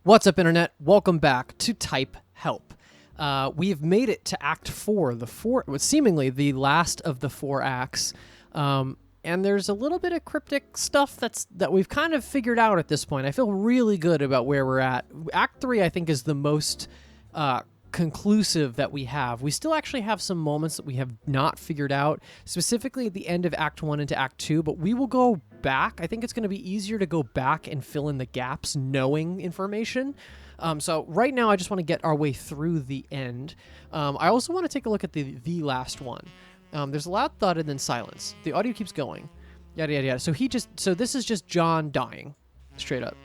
What's up, Internet? Welcome back to Type Help. We've made it to Act 4, seemingly the last of the 4 acts. And there's a little bit of cryptic stuff that we've kind of figured out at this point. I feel really good about where we're at. Act 3, I think, is the most conclusive that we have. We still actually have some moments that we have not figured out, specifically at the end of Act 1 into Act 2, but we will go back. I think it's going to be easier to go back and fill in the gaps knowing information. So right now I just want to get our way through the end. I also want to take a look at the last one. There's a loud thud and then silence. The audio keeps going. Yada, yada, yada. So this is just John dying. Straight up.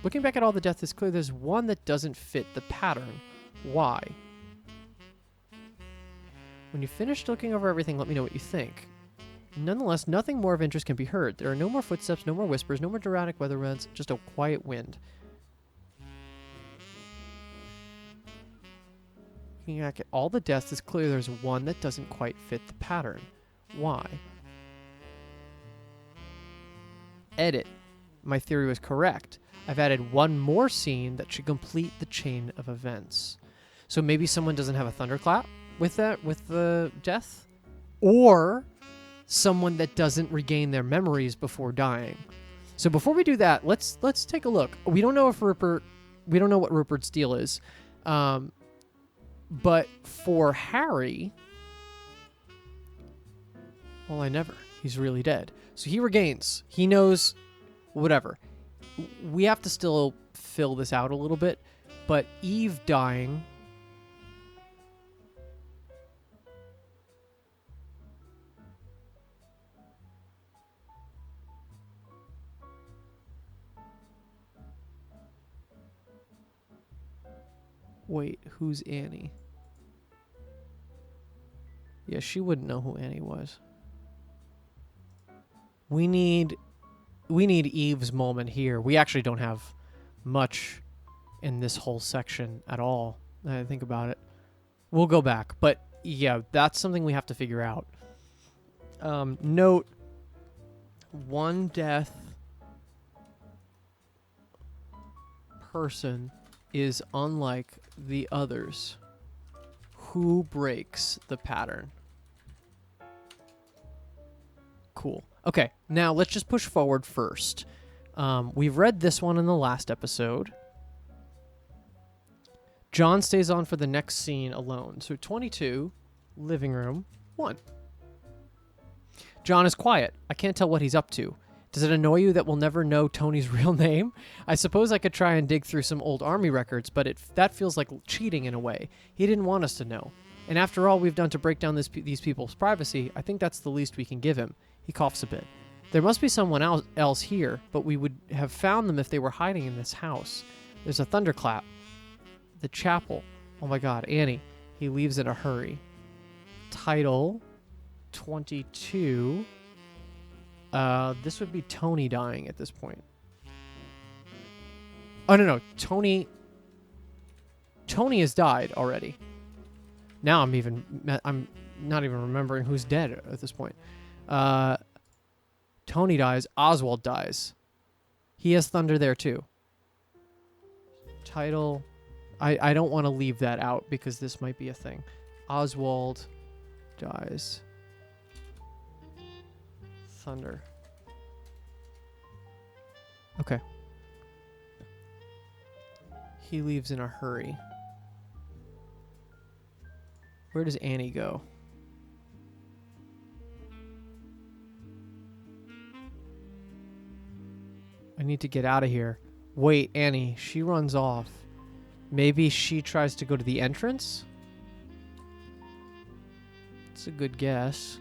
Looking back at all the deaths, it's clear there's one that doesn't fit the pattern. Why? When you finish looking over everything, let me know what you think. Nonetheless, nothing more of interest can be heard. There are no more footsteps, no more whispers, no more dramatic weather events, just a quiet wind. Looking back at all the deaths, it's clear there's one that doesn't quite fit the pattern. Why? Edit. My theory was correct. I've added one more scene that should complete the chain of events. So maybe someone doesn't have a thunderclap with the death, or someone that doesn't regain their memories before dying. So before we do that, let's take a look. We don't know what Rupert's deal is. But for Harry, well, he's really dead. So he regains. He knows whatever. We have to still fill this out a little bit, but Eve dying. Wait, who's Annie? Yeah, she wouldn't know who Annie was. We need Eve's moment here. We actually don't have much in this whole section at all. I think about it. We'll go back, but yeah, that's something we have to figure out. Note, one death person is unlike the others. Who breaks the pattern? Cool. Okay, now let's just push forward first. We've read this one in the last episode. John stays on for the next scene alone. So 22, living room, 1. John is quiet. I can't tell what he's up to. Does it annoy you that we'll never know Tony's real name? I suppose I could try and dig through some old army records, but that feels like cheating in a way. He didn't want us to know. And after all we've done to break down these people's privacy, I think that's the least we can give him. He coughs a bit. There must be someone else here, but we would have found them if they were hiding in this house. There's a thunderclap. The chapel. Oh my god, Annie. He leaves in a hurry. Title 22. This would be Tony dying at this point. Oh, no. Tony has died already. Now I'm not even remembering who's dead at this point. Tony dies. Oswald dies. He has thunder there too. Title. I don't want to leave that out because this might be a thing. Oswald dies. Thunder. Okay. He leaves in a hurry. Where does Annie go? I need to get out of here. Wait, Annie. She runs off. Maybe she tries to go to the entrance? It's a good guess.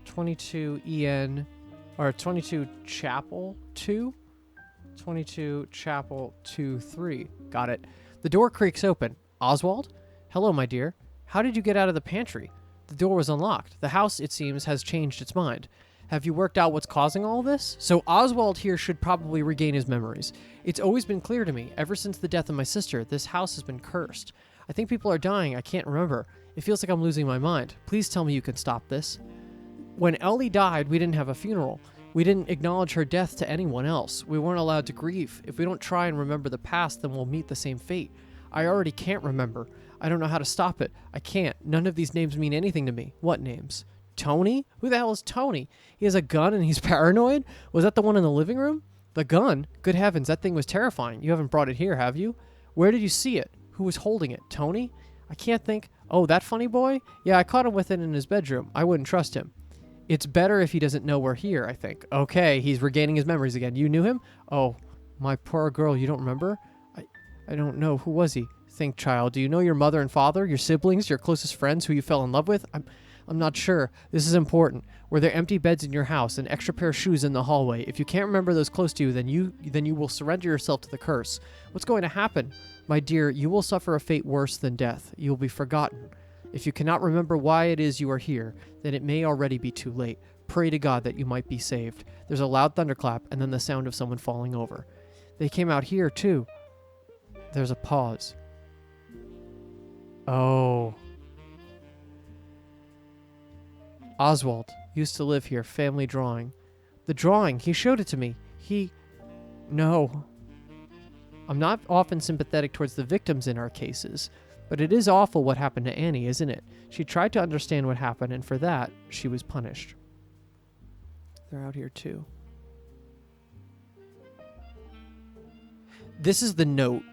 22 EN, or 22 Chapel 2? 22 Chapel 2-3. Got it. The door creaks open. Oswald? Hello, my dear. How did you get out of the pantry? The door was unlocked. The house, it seems, has changed its mind. Have you worked out what's causing all this? So Oswald here should probably regain his memories. It's always been clear to me, ever since the death of my sister, this house has been cursed. I think people are dying. I can't remember. It feels like I'm losing my mind. Please tell me you can stop this. When Ellie died, we didn't have a funeral. We didn't acknowledge her death to anyone else. We weren't allowed to grieve. If we don't try and remember the past, then we'll meet the same fate. I already can't remember. I don't know how to stop it. I can't. None of these names mean anything to me. What names? Tony? Who the hell is Tony? He has a gun and he's paranoid? Was that the one in the living room? The gun? Good heavens, that thing was terrifying. You haven't brought it here, have you? Where did you see it? Who was holding it? Tony? I can't think. Oh, that funny boy? Yeah, I caught him with it in his bedroom. I wouldn't trust him. It's better if he doesn't know we're here, I think. Okay, he's regaining his memories again. You knew him? Oh, my poor girl, you don't remember? I don't know. Who was he? Think, child. Do you know your mother and father, your siblings, your closest friends who you fell in love with? I'm not sure. This is important. Were there empty beds in your house, an extra pair of shoes in the hallway? If you can't remember those close to you, then you will surrender yourself to the curse. What's going to happen? My dear, you will suffer a fate worse than death. You will be forgotten. If you cannot remember why it is you are here, then it may already be too late. Pray to God that you might be saved. There's a loud thunderclap and then the sound of someone falling over. They came out here, too. There's a pause. Oh. Oswald used to live here, family drawing. The drawing, he showed it to me. No. I'm not often sympathetic towards the victims in our cases, but it is awful what happened to Annie, isn't it? She tried to understand what happened, and for that, she was punished. They're out here, too. This is the note.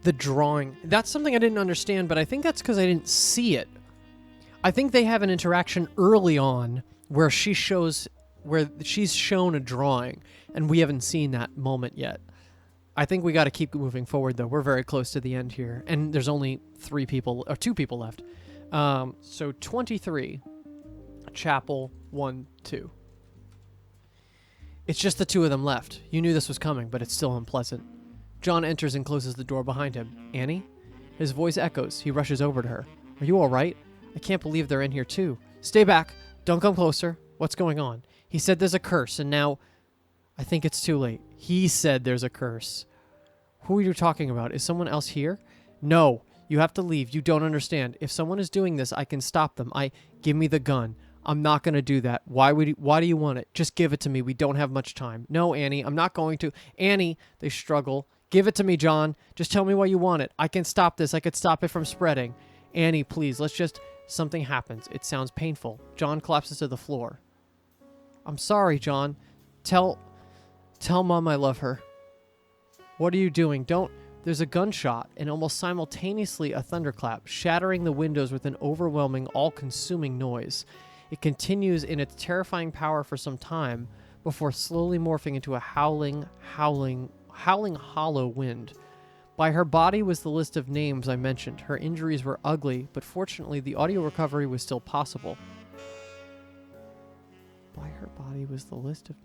The drawing. That's something I didn't understand, but I think that's because I didn't see it. I think they have an interaction early on where she's shown a drawing, and we haven't seen that moment yet. I think we got to keep moving forward, though. We're very close to the end here, and there's only 2 people left. So 23, Chapel 1, 2. It's just the 2 of them left. You knew this was coming, but it's still unpleasant. John enters and closes the door behind him. Annie? His voice echoes. He rushes over to her. Are you all right? I can't believe they're in here, too. Stay back. Don't come closer. What's going on? He said there's a curse, and now... I think it's too late. He said there's a curse. Who are you talking about? Is someone else here? No. You have to leave. You don't understand. If someone is doing this, I can stop them. Give me the gun. I'm not going to do that. Why do you want it? Just give it to me. We don't have much time. No, Annie, I'm not going to. Annie, they struggle. Give it to me, John. Just tell me why you want it. I can stop this. I could stop it from spreading. Annie, please, let's just... Something happens. It sounds painful. John collapses to the floor. I'm sorry, John. Tell Mom I love her. What are you doing? Don't... There's a gunshot, and almost simultaneously a thunderclap, shattering the windows with an overwhelming, all-consuming noise. It continues in its terrifying power for some time, before slowly morphing into a howling, hollow wind. By her body was the list of names I mentioned. Her injuries were ugly, but fortunately the audio recovery was still possible. By her body was the list of...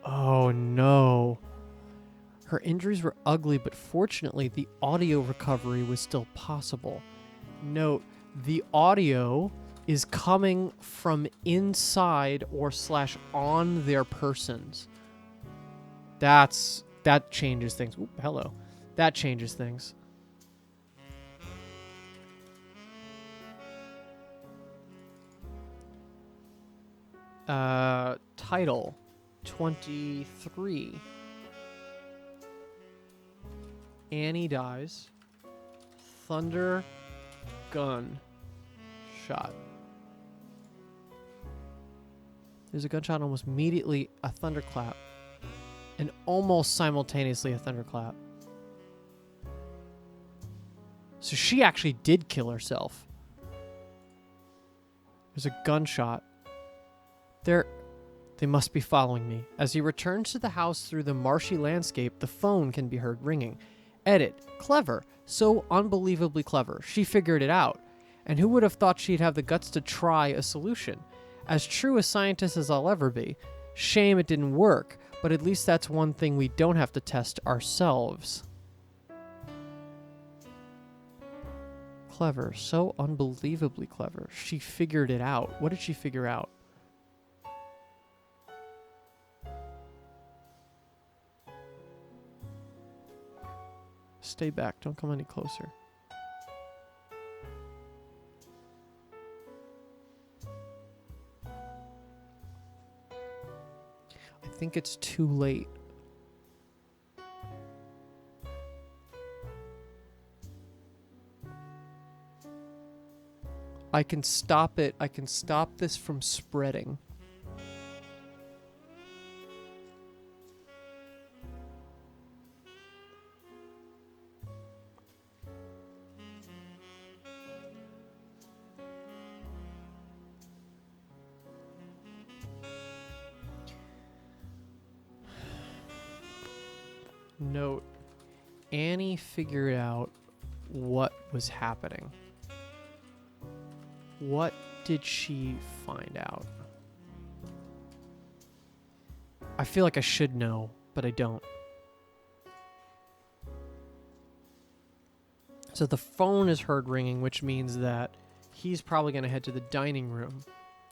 Oh no. Her injuries were ugly, but fortunately the audio recovery was still possible. Note, the audio is coming from inside or / on their persons. That changes things. Ooh, hello. That changes things. Title 23. Annie dies. Thunder gun shot. There's a gunshot, almost immediately a thunderclap. And almost simultaneously a thunderclap. So she actually did kill herself. There's a gunshot. They must be following me. As he returns to the house through the marshy landscape, the phone can be heard ringing. Edit. Clever. So unbelievably clever. She figured it out. And who would have thought she'd have the guts to try a solution? As true a scientist as I'll ever be. Shame it didn't work, but at least that's one thing we don't have to test ourselves. Clever. So unbelievably clever. She figured it out. What did she figure out? Stay back. Don't come any closer. I think it's too late. I can stop it. I can stop this from spreading. Note, Annie figured out what was happening. What did she find out? I feel like I should know, but I don't. So the phone is heard ringing, which means that he's probably going to head to the dining room.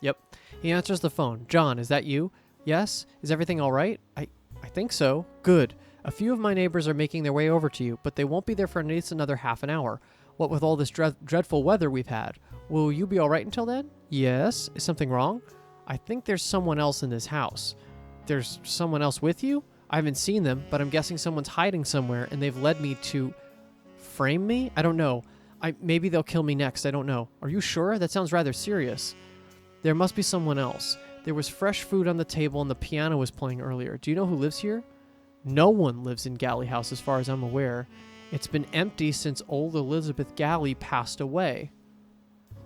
Yep. He answers the phone. John, is that you? Yes? Is everything all right? I think so. Good. A few of my neighbors are making their way over to you, but they won't be there for at least another half an hour. What with all this dreadful weather we've had. Will you be all right until then? Yes. Is something wrong? I think there's someone else in this house. There's someone else with you? I haven't seen them, but I'm guessing someone's hiding somewhere, and they've led me to frame me? I don't know. Maybe they'll kill me next. I don't know. Are you sure? That sounds rather serious. There must be someone else. There was fresh food on the table, and the piano was playing earlier. Do you know who lives here? No one lives in Galley House as far as I'm aware. It's been empty since old Elizabeth Galley passed away.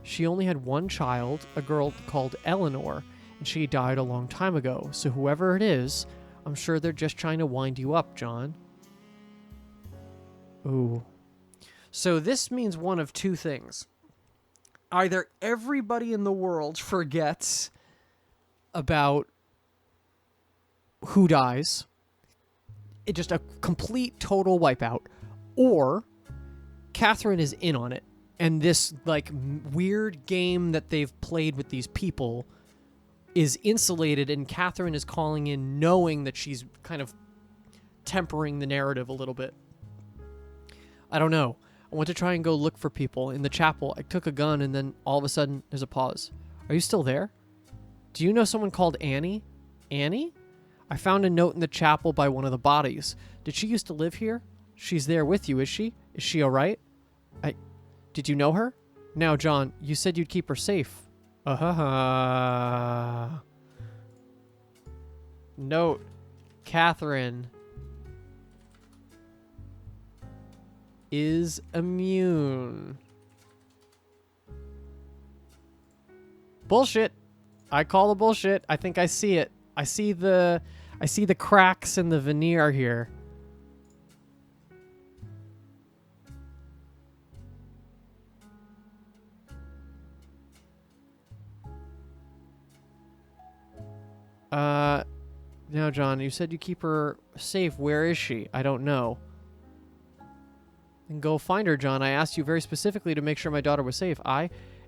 She only had one child, a girl called Eleanor, and she died a long time ago. So whoever it is, I'm sure they're just trying to wind you up, John. Ooh. So this means one of two things. Either everybody in the world forgets about who dies, it's just a complete total wipeout, or Catherine is in on it, and this like weird game that they've played with these people is insulated, and Catherine is calling in knowing that she's kind of tempering the narrative a little bit. I don't know. I went to try and go look for people in the chapel. I took a gun, and then all of a sudden there's a pause. Are you still there? Do you know someone called Annie? Annie? I found a note in the chapel by one of the bodies. Did she used to live here? She's there with you, is she? Is she all right? Did you know her? Now, John, you said you'd keep her safe. Note, Catherine is immune. Bullshit. I call the bullshit. I think I see it. I see the cracks in the veneer here. No, John, you said you keep her safe. Where is she? I don't know. Then go find her, John. I asked you very specifically to make sure my daughter was safe.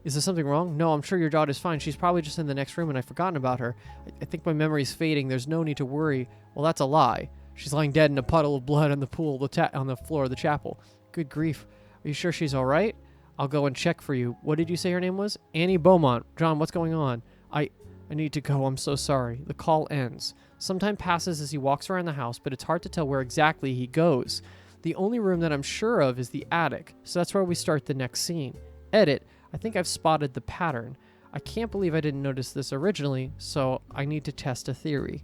Is there something wrong? No, I'm sure your daughter's fine. She's probably just in the next room and I've forgotten about her. I think my memory's fading. There's no need to worry. Well, that's a lie. She's lying dead in a puddle of blood on the on the floor of the chapel. Good grief. Are you sure she's all right? I'll go and check for you. What did you say her name was? Annie Beaumont. John, what's going on? I need to go. I'm so sorry. The call ends. Some time passes as he walks around the house, but it's hard to tell where exactly he goes. The only room that I'm sure of is the attic, so that's where we start the next scene. Edit. I think I've spotted the pattern. I can't believe I didn't notice this originally, so I need to test a theory.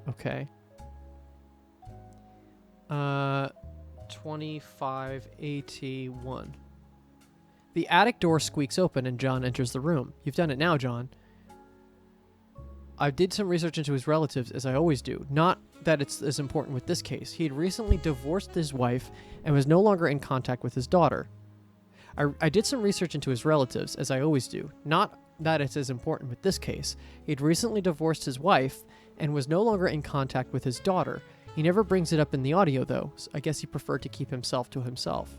Okay. 25AT1. The attic door squeaks open and John enters the room. You've done it now, John. I did some research into his relatives, as I always do. Not that it's as important with this case. He had recently divorced his wife and was no longer in contact with his daughter. I did some research into his relatives, as I always do. Not that it's as important with this case. He had recently divorced his wife and was no longer in contact with his daughter. He never brings it up in the audio, though. So I guess he preferred to keep himself to himself.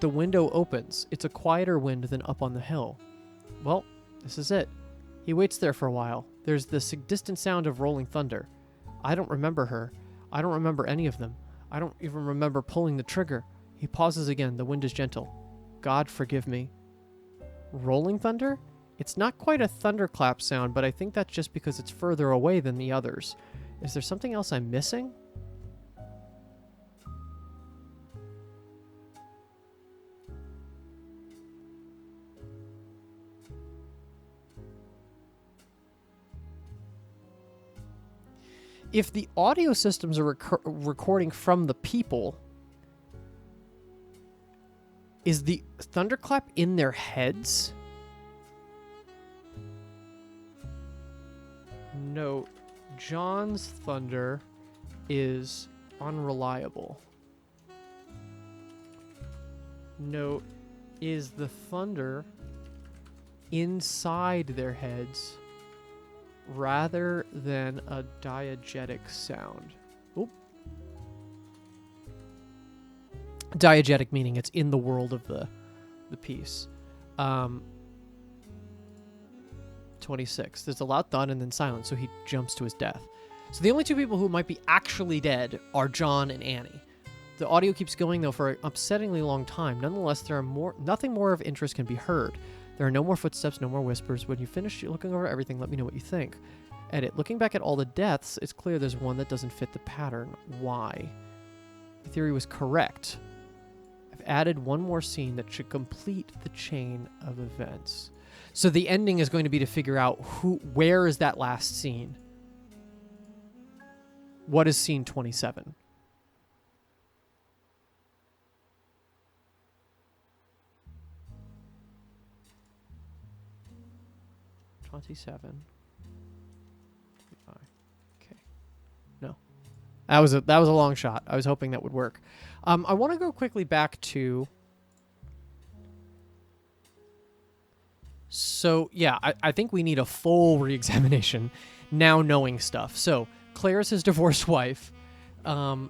The window opens. It's a quieter wind than up on the hill. Well, this is it. He waits there for a while. There's this distant sound of rolling thunder. I don't remember her. I don't remember any of them. I don't even remember pulling the trigger. He pauses again. The wind is gentle. God forgive me. Rolling thunder? It's not quite a thunderclap sound, but I think that's just because it's further away than the others. Is there something else I'm missing? If the audio systems are recording from the people, is the thunderclap in their heads? Note, John's thunder is unreliable. Note, is the thunder inside their heads rather than a diegetic sound? Oop. Diegetic meaning it's in the world of the piece. 26. There's a loud thud and then silence, so he jumps to his death. So the only two people who might be actually dead are John and Annie. The audio keeps going, though, for an upsettingly long time. Nonetheless, nothing more of interest can be heard. There are no more footsteps, no more whispers. When you finish looking over everything, let me know what you think. Edit. Looking back at all the deaths, it's clear there's one that doesn't fit the pattern. Why? The theory was correct. I've added one more scene that should complete the chain of events. So the ending is going to be to figure out where is that last scene? What is scene 27? Okay. No. That was a long shot. I was hoping that would work. I want to go quickly back to... So, yeah, I think we need a full re-examination now knowing stuff. So, Claire's his divorced wife. I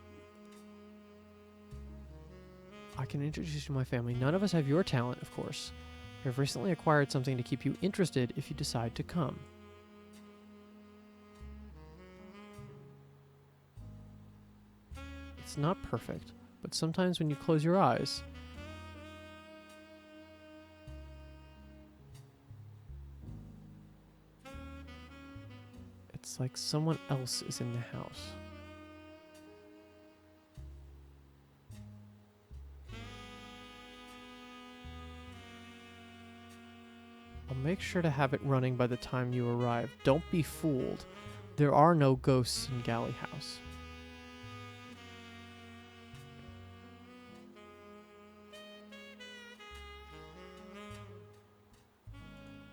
can introduce you to my family. None of us have your talent, of course. We have recently acquired something to keep you interested if you decide to come. It's not perfect, but sometimes when you close your eyes... it's like someone else is in the house. I'll make sure to have it running by the time you arrive. Don't be fooled. There are no ghosts in Galley House.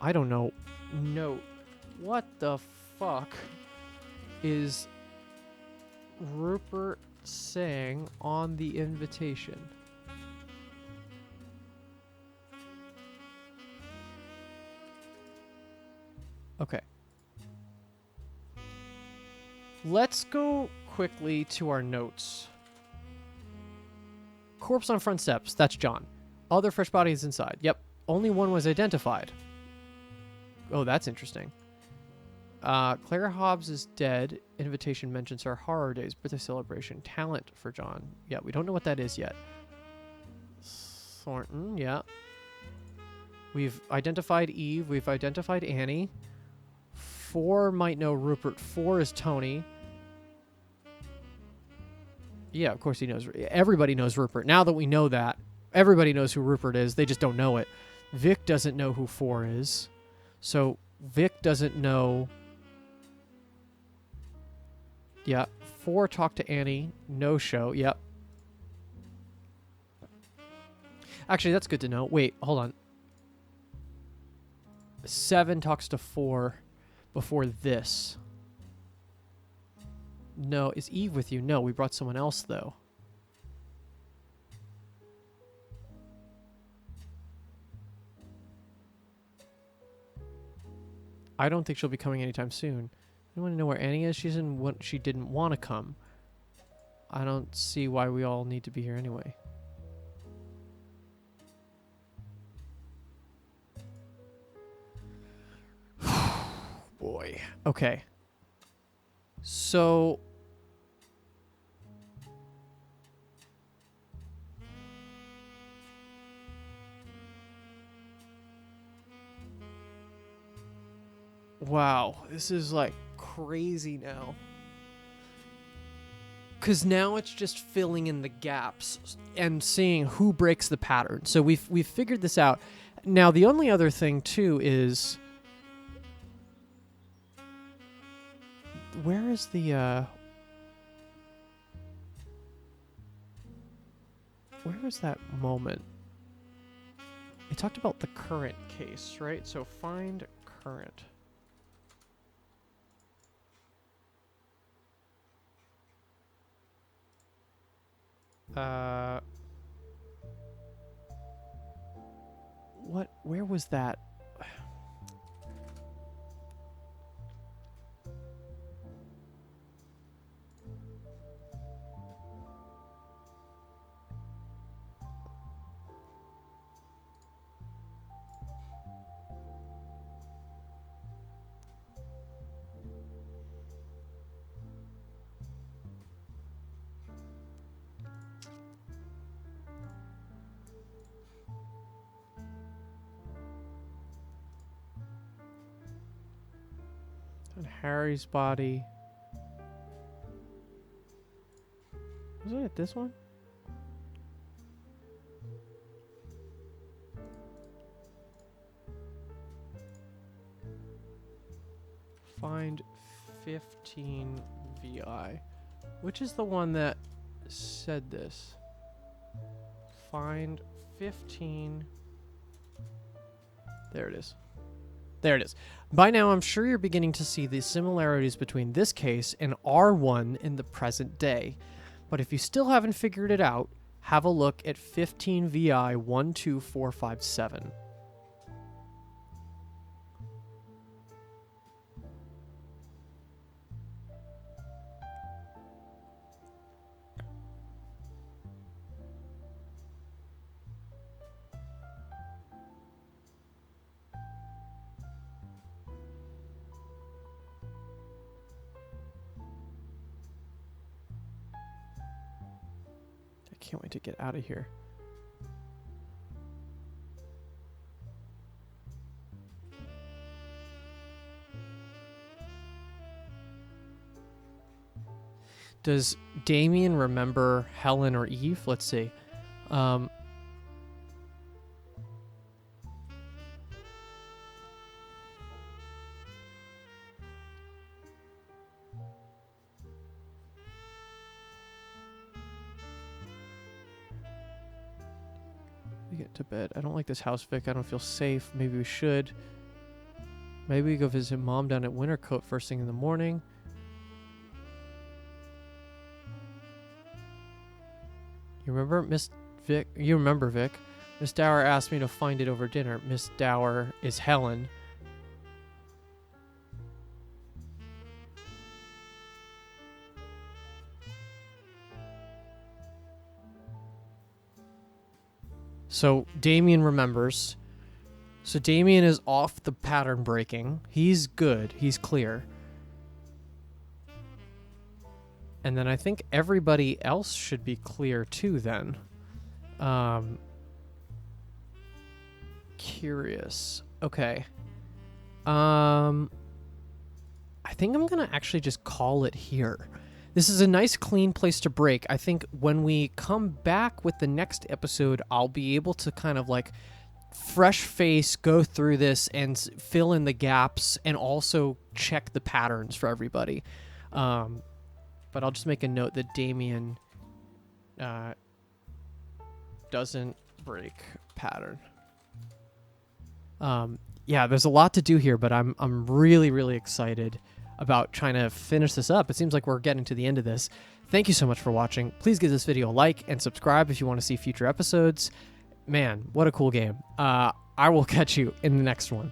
I don't know. No. What the fuck is Rupert saying on the invitation? Okay. Let's go quickly to our notes. Corpse on front steps. That's John. Other fresh bodies inside. Yep. Only one was identified. Oh, that's interesting. Claire Hobbs is dead. Invitation mentions her horror days, birthday celebration. Talent for John. Yeah, we don't know what that is yet. Thornton, yeah. We've identified Eve. We've identified Annie. 4 might know Rupert. 4 is Tony. Yeah, of course he knows. Everybody knows Rupert. Now that we know that, everybody knows who Rupert is. They just don't know it. Vic doesn't know who 4 is. So Vic doesn't know... Yeah, 4 talked to Annie. No show. Yep. Actually, that's good to know. Wait, hold on. 7 talks to 4 before this. No, is Eve with you? No, we brought someone else, though. I don't think she'll be coming anytime soon. I want to know where Annie is. She's in what she didn't want to come. I don't see why we all need to be here anyway. Boy. Okay. So Wow, this is like crazy now. Because now it's just filling in the gaps and seeing who breaks the pattern. So we've figured this out. Now, the only other thing, too, is... Where is the... Where is that moment? It talked about the current case, right? So find current. Where was that? On Harry's body. Wasn't it this one? Find 15 VI. Which is the one that said this? Find 15. There it is. There it is. By now, I'm sure you're beginning to see the similarities between this case and R1 in the present day. But if you still haven't figured it out, have a look at 15 VI 12457. I can't wait to get out of here. Does Damien remember Helen or Eve? Let's see. We get to bed. I don't like this house, Vic. I don't feel safe. Maybe we should. Maybe we go visit Mom down at Wintercote first thing in the morning. You remember Miss Vic? You remember Vic? Miss Dower asked me to find it over dinner. Miss Dower is Helen. So Damien remembers. So Damien is off the pattern breaking. He's good. He's clear. And then I think everybody else should be clear too then. Curious. Okay. I think I'm going to actually just call it here. This is a nice clean place to break. I think when we come back with the next episode, I'll be able to kind of like fresh face go through this and fill in the gaps and also check the patterns for everybody. But I'll just make a note that Damien doesn't break pattern. Yeah, there's a lot to do here, but I'm really, really excited about trying to finish this up. It seems like we're getting to the end of this. Thank you so much for watching. Please give this video a like and subscribe if you want to see future episodes. Man, what a cool game. I will catch you in the next one.